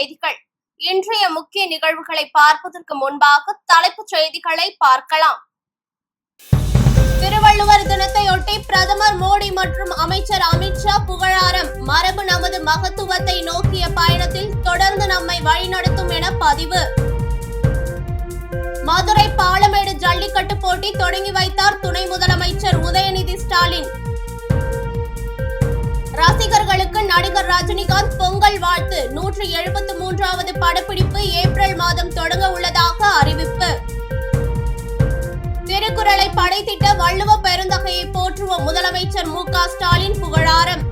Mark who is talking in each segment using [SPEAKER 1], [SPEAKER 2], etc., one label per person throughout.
[SPEAKER 1] செய்திகள். இன்றைய முக்கிய நிகழ்வுகளை பார்ப்பதற்கு முன்பாக தலைப்புச் செய்திகளை பார்க்கலாம். திருவள்ளுவர் தினத்தையொட்டி பிரதமர் மோடி மற்றும் அமைச்சர் அமித்ஷா புகழாரம். மரபு நமது மகத்துவத்தை நோக்கிய பயணத்தில் தொடர்ந்து நம்மை வழிநடத்தும் என பதிவு. மதுரை பாலமேடு ஜல்லிக்கட்டு போட்டி தொடங்கி வைத்தார் துணை முதலமைச்சர் உதயநிதி ஸ்டாலின். ரசிகர்களுக்கு நடிகர் ரஜினிகாந்த் பொங்கல் வாழ்த்து. 173வது படப்பிடிப்பு ஏப்ரல் மாதம் தொடங்க உள்ளதாக அறிவிப்பு. திருக்குறளை படைத்திட்ட வள்ளுவ பெருந்தகையை போற்றுவோம். முதலமைச்சர் மு.க. ஸ்டாலின் புகழாரம்.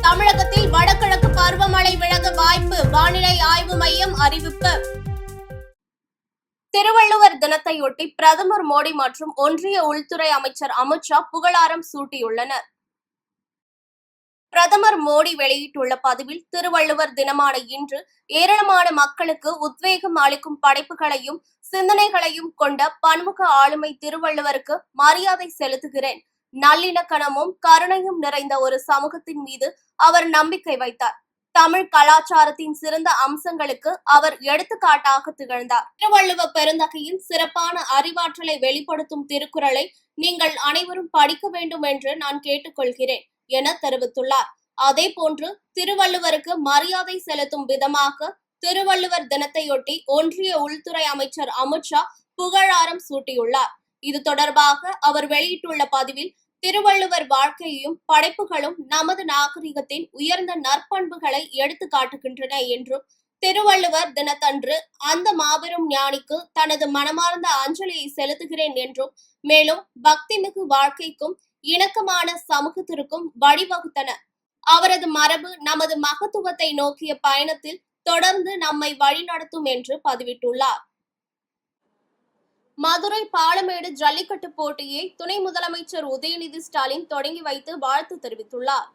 [SPEAKER 1] தமிழகத்தில் வடகிழக்கு பருவமழை விலக வாய்ப்பு. வானிலை ஆய்வு மையம் அறிவிப்பு. திருவள்ளுவர் தினத்தையொட்டி பிரதமர் மோடி மற்றும் ஒன்றிய உள்துறை அமைச்சர் அமித்ஷா புகழாரம் சூட்டியுள்ளனர். பிரதமர் மோடி வெளியிட்டுள்ள பதிவில், திருவள்ளுவர் தினமான இன்று ஏராளமான மக்களுக்கு உத்வேகம் அளிக்கும் படைப்புகளையும் சிந்தனைகளையும் கொண்ட பன்முக ஆளுமை திருவள்ளுவருக்கு மரியாதை செலுத்துகிறேன். நல்லிணக்கணமும் கருணையும் நிறைந்த ஒரு சமூகத்தின் மீது அவர் நம்பிக்கை வைத்தார். தமிழ் கலாச்சாரத்தின் சிறந்த அம்சங்களுக்கு அவர் எடுத்துக்காட்டாக திகழ்ந்தார். திருவள்ளுவ பெருந்தகையின் சிறப்பான அறிவாற்றலை வெளிப்படுத்தும் திருக்குறளை நீங்கள் அனைவரும் படிக்க வேண்டும் என்று நான் கேட்டுக்கொள்கிறேன் என தெரிவித்துள்ளார். அதே போன்று திருவள்ளுவருக்கு மரியாதை செலுத்தும் விதமாக திருவள்ளுவர் தினத்தையொட்டி ஒன்றிய உள்துறை அமைச்சர் அமித்ஷா புகழாரம் சூட்டியுள்ளார். இது தொடர்பாக அவர் வெளியிட்டுள்ள பதிவில், திருவள்ளுவர் வாழ்க்கையும் படைப்புகளும் நமது நாகரிகத்தின் உயர்ந்த நற்பண்புகளை எடுத்து காட்டுகின்றன என்றும், திருவள்ளுவர் தினத்தன்று அந்த மாபெரும் ஞானிக்கு தனது மனமார்ந்த அஞ்சலியை செலுத்துகிறேன் என்றும், மேலும் பக்திமிகு வாழ்க்கைக்கும் இணக்கமான சமூகத்திற்கும் வழிவகுத்தன. அவரது மரபு நமது மகத்துவத்தை நோக்கிய பயணத்தில் தொடர்ந்து நம்மை வழிநடத்தும் என்று பதிவிட்டுள்ளார். மதுரை பாலமேடு ஜல்லிக்கட்டு போட்டியை துணை முதலமைச்சர் உதயநிதி ஸ்டாலின் தொடங்கி வைத்து வாழ்த்து தெரிவித்துள்ளார்.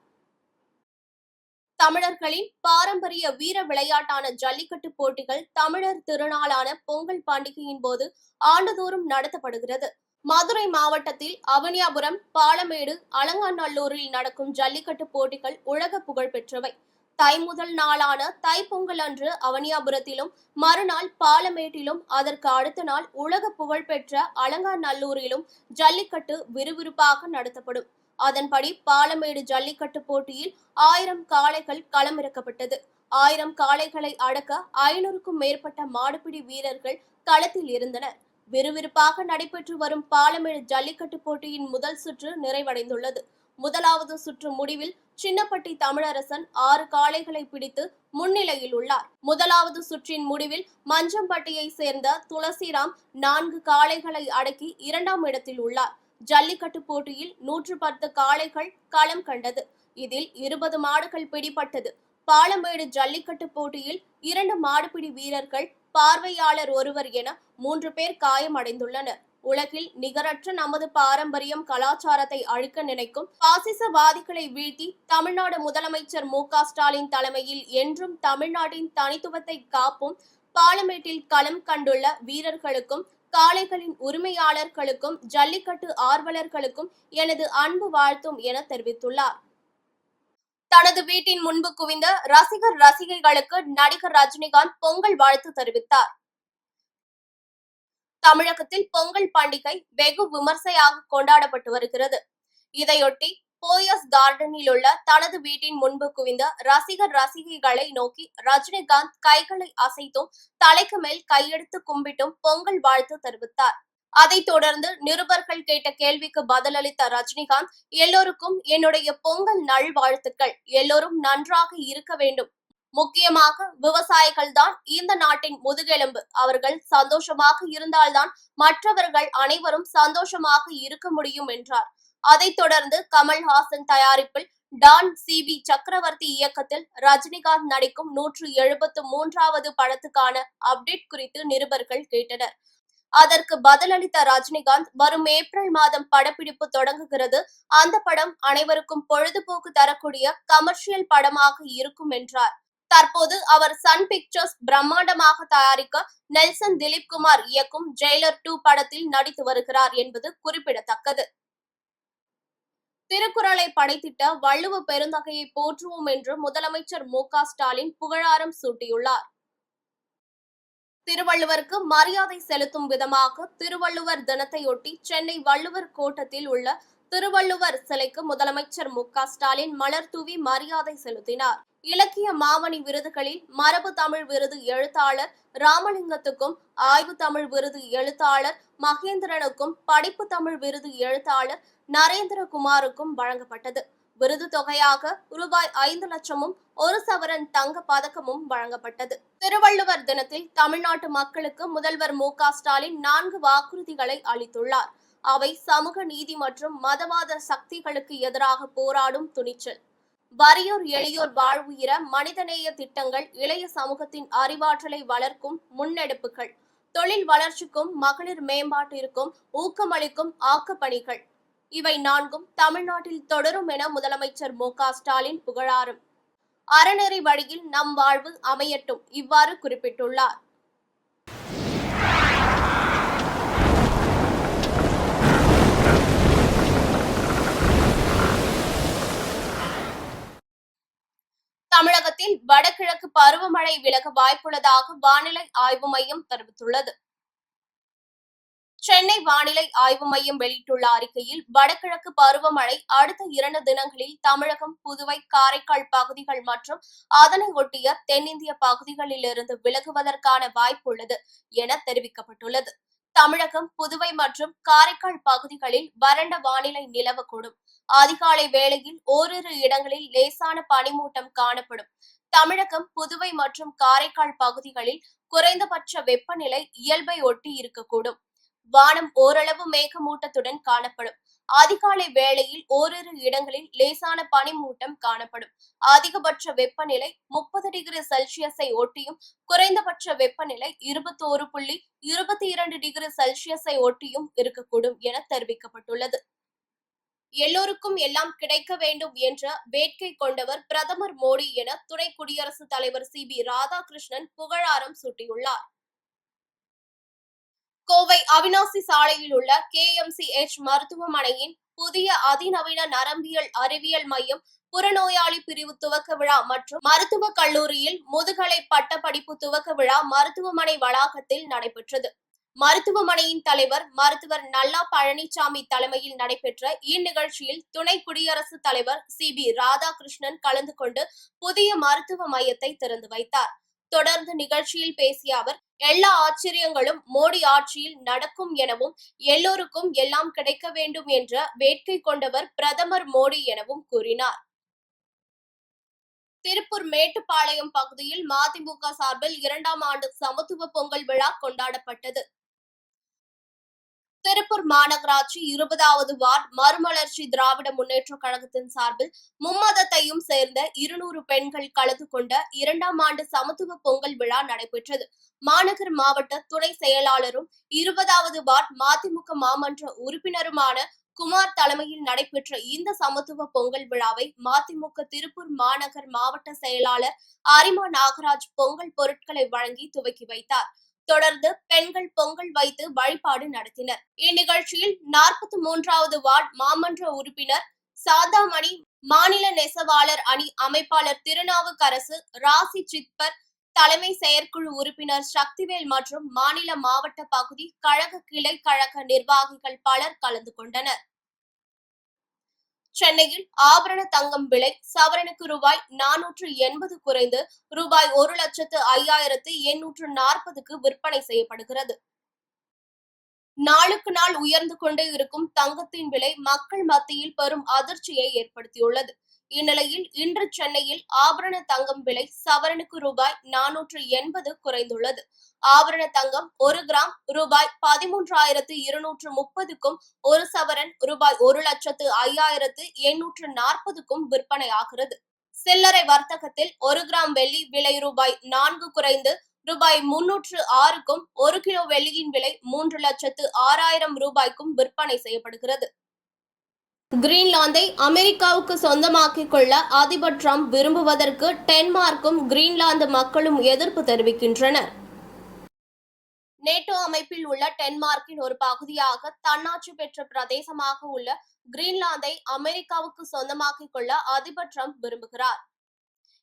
[SPEAKER 1] தமிழர்களின் பாரம்பரிய வீர விளையாட்டான ஜல்லிக்கட்டு போட்டிகள் தமிழர் திருநாளான பொங்கல் பண்டிகையின் போது ஆண்டுதோறும் நடத்தப்படுகிறது. மதுரை மாவட்டத்தில் அவனியாபுரம், பாலமேடு, அலங்காநல்லூரில் நடக்கும் ஜல்லிக்கட்டு போட்டிகள் உலக புகழ் பெற்றவை. தை முதல் நாளான தைப்பொங்கல் அன்று அவனியாபுரத்திலும், மறுநாள் பாலமேட்டிலும், அதற்கு அடுத்த நாள் உலக புகழ் பெற்ற அலங்காநல்லூரிலும் ஜல்லிக்கட்டு விறுவிறுப்பாக நடத்தப்படும். அதன்படி பாலமேடு ஜல்லிக்கட்டு போட்டியில் 1000 காளைகள் களமிறக்கப்பட்டது. 1000 காளைகளை அடக்க 500க்கும் மேற்பட்ட மாடுபிடி வீரர்கள் களத்தில் இருந்தனர். விறுவிறுப்பாக நடைபெற்று வரும் பாலமேடு ஜல்லிக்கட்டு போட்டியின் முதல் சுற்று நிறைவடைந்துள்ளது. முதலாவது சுற்று முடிவில் சின்னப்பட்டி தமிழரசன் 6 காளைகளை பிடித்து முன்னிலையில் உள்ளார். முதலாவது சுற்றின் முடிவில் மஞ்சம்பட்டியை சேர்ந்த துளசிராம் 4 காளைகளை அடக்கி 2ஆம் இடத்தில் உள்ளார். ஜல்லிக்கட்டு போட்டியில் 110 காளைகள் களம் கண்டது. இதில் 20 மாடுகள் பிடிபட்டது. பாலமேடு ஜல்லிக்கட்டு போட்டியில் 2 மாடுபிடி வீரர்கள், பார்வையாளர் ஒருவர் என 3 பேர் காயமடைந்துள்ளனர். உலகில் நிகரற்ற நமது பாரம்பரியம் கலாச்சாரத்தை அழிக்க நினைக்கும் பாசிசவாதிகளை வீழ்த்தி தமிழ்நாடு முதலமைச்சர் மு.க. ஸ்டாலின் தலைமையில் என்றும் தமிழ்நாட்டின் தனித்துவத்தை காப்பும் பாலமேட்டில் களம் கண்டுள்ள வீரர்களுக்கும், காளைகளின் உரிமையாளர்களுக்கும், ஜல்லிக்கட்டு ஆர்வலர்களுக்கும் எனது அன்பு வாழ்த்தும் என தெரிவித்துள்ளார். தனது வீட்டின் முன்பு குவிந்த ரசிகைகளுக்கு நடிகர் ரஜினிகாந்த் பொங்கல் வாழ்த்து தெரிவித்தார். தமிழகத்தில் பொங்கல் பண்டிகை வெகு விமர்சையாக கொண்டாடப்பட்டு வருகிறது. இதையொட்டி போயஸ் கார்டனில் உள்ள தனது வீட்டின் முன்பு குவிந்த ரசிகைகளை நோக்கி ரஜினிகாந்த் கைகளை அசைத்தும் தலைக்கு மேல் கையெடுத்து கும்பிட்டும் பொங்கல் வாழ்த்து தெரிவித்தார். அதைத் தொடர்ந்து நிருபர்கள் கேட்ட கேள்விக்கு பதிலளித்த ரஜினிகாந்த், எல்லோருக்கும் என்னுடைய பொங்கல் நல்வாழ்த்துக்கள். எல்லோரும் நன்றாக இருக்க வேண்டும். முக்கியமாக விவசாயிகள் தான் இந்த நாட்டின் முதுகெலும்பு. அவர்கள் சந்தோஷமாக இருந்தால்தான் மற்றவர்கள் அனைவரும் சந்தோஷமாக இருக்க முடியும் என்றார். அதைத் தொடர்ந்து கமல்ஹாசன் தயாரிப்பில் டான் சி.வி. சக்கரவர்த்தி இயக்கத்தில் ரஜினிகாந்த் நடிக்கும் 173வது படத்துக்கான அப்டேட் குறித்து நிருபர்கள் கேட்டனர். அதற்கு பதிலளித்த ரஜினிகாந்த், வரும் ஏப்ரல் மாதம் படப்பிடிப்பு தொடங்குகிறது. அந்த படம் அனைவருக்கும் பொழுதுபோக்கு தரக்கூடிய கமர்ஷியல் படமாக இருக்கும் என்றார். தற்போது அவர் சன் பிக்சர்ஸ் பிரம்மாண்டமாக தயாரிக்க நெல்சன் திலீப்குமார் இயக்கும் ஜெயிலர் 2 படத்தில் நடித்து வருகிறார் என்பது குறிப்பிடத்தக்கது. திருக்குறளை படைத்திட்ட வள்ளுவ பெருந்தகையை போற்றுவோம் என்று முதலமைச்சர் மு.க.ஸ்டாலின் புகழாரம் சூட்டியுள்ளார். திருவள்ளுவருக்கு மரியாதை செலுத்தும் விதமாக திருவள்ளுவர் தினத்தையொட்டி சென்னை வள்ளுவர் கோட்டத்தில் உள்ள திருவள்ளுவர் சிலைக்கு முதலமைச்சர் மு.க.ஸ்டாலின் மலர் தூவி மரியாதை செலுத்தினார். இலக்கிய மாமணி விருதுகளில் மரபு தமிழ் விருது எழுத்தாளர் ராமலிங்கத்துக்கும், ஆய்வு தமிழ் விருது எழுத்தாளர் மகேந்திரனுக்கும், படிப்பு தமிழ் விருது எழுத்தாளர் நரேந்திரகுமாருக்கும் வழங்கப்பட்டது. விருது தொகையாக ரூபாய் 5 லட்சமும் 1 சவரன் தங்க பதக்கமும் வழங்கப்பட்டது. திருவள்ளுவர் தினத்தில் தமிழ்நாட்டு மக்களுக்கு முதல்வர் மு.க.ஸ்டாலின் 4 வாக்குறுதிகளை அளித்துள்ளார். அவை சமூக நீதி மற்றும் மதவாத சக்திகளுக்கு எதிராக போராடும் துணிச்சல், வறியோர் எளியோர் வாழ்வுயிர மனிதநேய திட்டங்கள், இளைய சமூகத்தின் அறிவாற்றலை வளர்க்கும் முன்னெடுப்புகள், தொழில் வளர்ச்சிக்கும் மகளிர் மேம்பாட்டிற்கும் ஊக்கமளிக்கும் ஆக்கப்பணிகள், இவை 4ம் தமிழ்நாட்டில் தொடரும் என முதலமைச்சர் மு.க.ஸ்டாலின் புகழாரம். அறநெறி வழியில் நம் வாழ்வு அமையட்டும், இவ்வாறு குறிப்பிட்டுள்ளார். தமிழகத்தில் வடகிழக்கு பருவமழை விலக வாய்ப்புள்ளதாக வானிலை ஆய்வு மையம் தெரிவித்துள்ளது. சென்னை வானிலை ஆய்வு மையம் வெளியிட்டுள்ள அறிக்கையில், வடகிழக்கு பருவமழை அடுத்த 2 தினங்களில் தமிழகம், புதுவை, காரைக்கால் பகுதிகள் மற்றும் அதனை ஒட்டிய தென்னிந்திய பகுதிகளிலிருந்து விலகுவதற்கான வாய்ப்புள்ளது என தெரிவிக்கப்பட்டுள்ளது. தமிழகம், புதுவை மற்றும் காரைக்கால் பகுதிகளில் வறண்ட வானிலை நிலவக்கூடும். அதிகாலை வேளையில் ஓரிரு இடங்களில் லேசான பனிமூட்டம் காணப்படும். தமிழகம், புதுவை மற்றும் காரைக்கால் பகுதிகளில் குறைந்தபட்ச வெப்பநிலை இயல்பை ஒட்டி இருக்கக்கூடும். வானம் ஓரளவு மேகமூட்டத்துடன் காணப்படும். அதிகாலை வேளையில் ஓரிரு இடங்களில் லேசான பனிமூட்டம் காணப்படும். அதிகபட்ச வெப்பநிலை 30 டிகிரி செல்சியஸை ஒட்டியும், குறைந்தபட்ச வெப்பநிலை 21.22 டிகிரி செல்சியஸை ஒட்டியும் இருக்கக்கூடும் என தெரிவிக்கப்பட்டுள்ளது. எல்லோருக்கும் எல்லாம் கிடைக்க வேண்டும் என்ற வேட்கை கொண்டவர் பிரதமர் மோடி என துணை குடியரசுத் தலைவர் சி.பி. ராதாகிருஷ்ணன் புகழாரம் சூட்டியுள்ளார். கோவை அவிநாசி சாலையில் உள்ள KMCH மருத்துவமனையின் புதிய அதிநவீன நரம்பியல் அறிவியல் மையம் புறநோயாளி பிரிவு துவக்க விழா மற்றும் மருத்துவக் கல்லூரியில் முதுகலை பட்டப்படிப்பு துவக்க விழா மருத்துவமனை வளாகத்தில் நடைபெற்றது. மருத்துவமனையின் தலைவர் மருத்துவர் நல்லா பழனிசாமி தலைமையில் நடைபெற்ற இந்நிகழ்ச்சியில் துணை குடியரசுத் தலைவர் சி.பி. ராதாகிருஷ்ணன் கலந்து கொண்டு புதிய மருத்துவ மையத்தை திறந்து வைத்தார். தொடர்ந்து நிகழ்ச்சியில் பேசிய அவர், எல்லா ஆச்சரியங்களும் மோடி ஆட்சியில் நடக்கும் எனவும், எல்லோருக்கும் எல்லாம் கிடைக்க வேண்டும் என்ற வேட்கை கொண்டவர் பிரதமர் மோடி எனவும் கூறினார். திருப்பூர் மேட்டுப்பாளையம் பகுதியில் மதிமுக சார்பில் 2ஆம் ஆண்டு சமத்துவ பொங்கல் விழா கொண்டாடப்பட்டது. திருப்பூர் மாநகராட்சி 20வது வார்டு மறுமலர்ச்சி திராவிட முன்னேற்ற கழகத்தின் சார்பில் மும்மதத்தையும் சேர்ந்த 200 பெண்கள் கலந்து கொண்ட 2ஆம் ஆண்டு சமத்துவ பொங்கல் விழா நடைபெற்றது. மாநகர் மாவட்ட துணை செயலாளரும் 20வது வார்டு மதிமுக மாமன்ற உறுப்பினருமான குமார் தலைமையில் நடைபெற்ற இந்த சமத்துவ பொங்கல் விழாவை மதிமுக திருப்பூர் மாநகர் மாவட்ட செயலாளர் அரிமா நாகராஜ் பொங்கல் பொருட்களை வழங்கி துவக்கி வைத்தார். தொடர்ந்து பெண்கள் பொங்கல் வைத்து வழிபாடு நடத்தினர். இந்நிகழ்ச்சியில் 43வது வார்டு மாமன்ற உறுப்பினர் சாதாமணி, மாநில நெசவாளர் அணி அமைப்பாளர் திருநாவுக்கரசு, ராசி சித்பர், தலைமை செயற்குழு உறுப்பினர் சக்திவேல் மற்றும் மாநில மாவட்ட பகுதி கழக கிளை கழக நிர்வாகிகள் பலர் கலந்து கொண்டனர். சென்னையில் ஆபரண தங்கம் விலை சவரனுக்கு ரூபாய் 480 குறைந்து ரூபாய் 1,05,840க்கு விற்பனை செய்யப்படுகிறது. நாளுக்கு நாள் உயர்ந்து கொண்டே இருக்கும் தங்கத்தின் விலை மக்கள் மத்தியில் பெரும் அதிர்ச்சியை ஏற்படுத்தியுள்ளது. இந்நிலையில் இன்று சென்னையில் ஆபரண தங்கம் விலை சவரனுக்கு ரூபாய் 480 குறைந்துள்ளது. ஆபரண தங்கம் 1 கிராம் ரூபாய் 13,230க்கும், 1 சவரன் ரூபாய் 1,05,840க்கும் விற்பனையாகிறது. சில்லறை வர்த்தகத்தில் 1 கிராம் வெள்ளி விலை ரூபாய் 4 குறைந்து ரூபாய் 306க்கும், 1 கிலோ வெள்ளியின் விலை 3,06,000 ரூபாய்க்கும் விற்பனை செய்யப்படுகிறது. கிரீன்லாந்தை அமெரிக்காவுக்கு சொந்தமாக்கிக் கொள்ள அதிபர் டிரம்ப் விரும்புவதற்கு டென்மார்க்கும் கிரீன்லாந்து மக்களும் எதிர்ப்பு தெரிவிக்கின்றனர். நேட்டோ அமைப்பில் உள்ள டென்மார்க்கின் ஒரு பகுதியாக தன்னாட்சி பெற்ற பிரதேசமாக உள்ள கிரீன்லாந்தை அமெரிக்காவுக்கு சொந்தமாக்கிக் கொள்ள அதிபர் டிரம்ப் விரும்புகிறார்.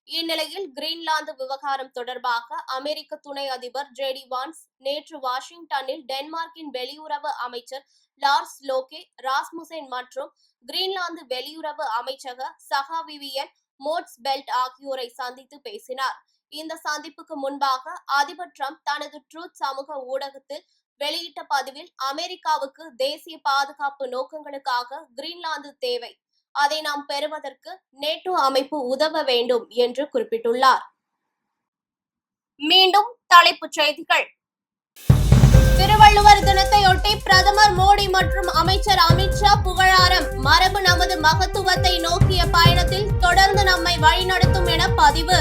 [SPEAKER 1] இந்நிலையில் கிரீன்லாந்து விவகாரம் தொடர்பாக அமெரிக்க துணை அதிபர் ஜே.டி. வான்ஸ் நேற்று வாஷிங்டனில் டென்மார்க்கின் வெளியுறவு அமைச்சர் லார்ஸ் லோகே ராஸ்முசென் மற்றும் கிரீன்லாந்து வெளியுறவு அமைச்சக சகா விவியன் மோட்ஸ்பெல்ட் ஆகியோரை சந்தித்து பேசினார். இந்த சந்திப்புக்கு முன்பாக அதிபர் டிரம்ப் தனது ட்ரூத் சமூக ஊடகத்தில் வெளியிட்ட பதிவில் அமெரிக்காவுக்கு தேசிய பாதுகாப்பு நோக்கங்களுக்காக கிரீன்லாந்து தேவை, அதை நாம் பெறுவதற்கு நேட்டோ அமைப்பு உதவ வேண்டும் என்று குறிப்பிட்டுள்ளார். மீண்டும் தலைப்புச் செய்திகள். திருவள்ளுவர் தினத்தையொட்டி பிரதமர் மோடி மற்றும் அமைச்சர் அமித்ஷா புகழாரம். மரபு நமது மகத்துவத்தை நோக்கிய பயணத்தில் தொடர்ந்து நம்மை வழிநடத்தும் என பதிவு.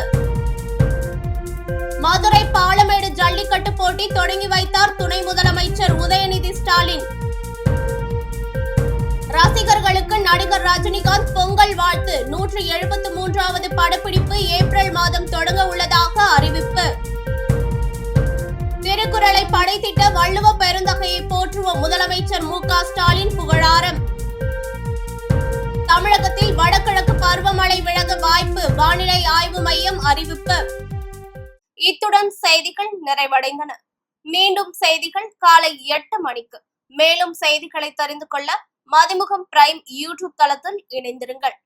[SPEAKER 1] மதுரை பாலமேடு ஜல்லிக்கட்டு போட்டி தொடங்கி வைத்தார் துணை முதலமைச்சர் உதயநிதி ஸ்டாலின். ரசிகர்களுக்கு நடிகர் ரஜினிகாந்த் பொங்கல் வாழ்த்து. 173வது படப்பிடிப்பு ஏப்ரல் மாதம் தொடங்க உள்ளதாக அறிவிப்பு. திருக்குறளை படைத்திட்ட வள்ளுவ பெருந்தகையை போற்றுவோம். முதலமைச்சர் மு.க. ஸ்டாலின் புகழாரம். தமிழகத்தில் வடகிழக்கு பருவமழை விலக வாய்ப்பு. வானிலை ஆய்வு மையம் அறிவிப்பு. இத்துடன் செய்திகள் நிறைவடைந்தன. மீண்டும் செய்திகள் காலை 8 மணிக்கு. மேலும் செய்திகளை தெரிந்து கொள்ள மதிமுகம் பிரைம் யூடியூப் தளத்தில் இணைந்திருங்கள்.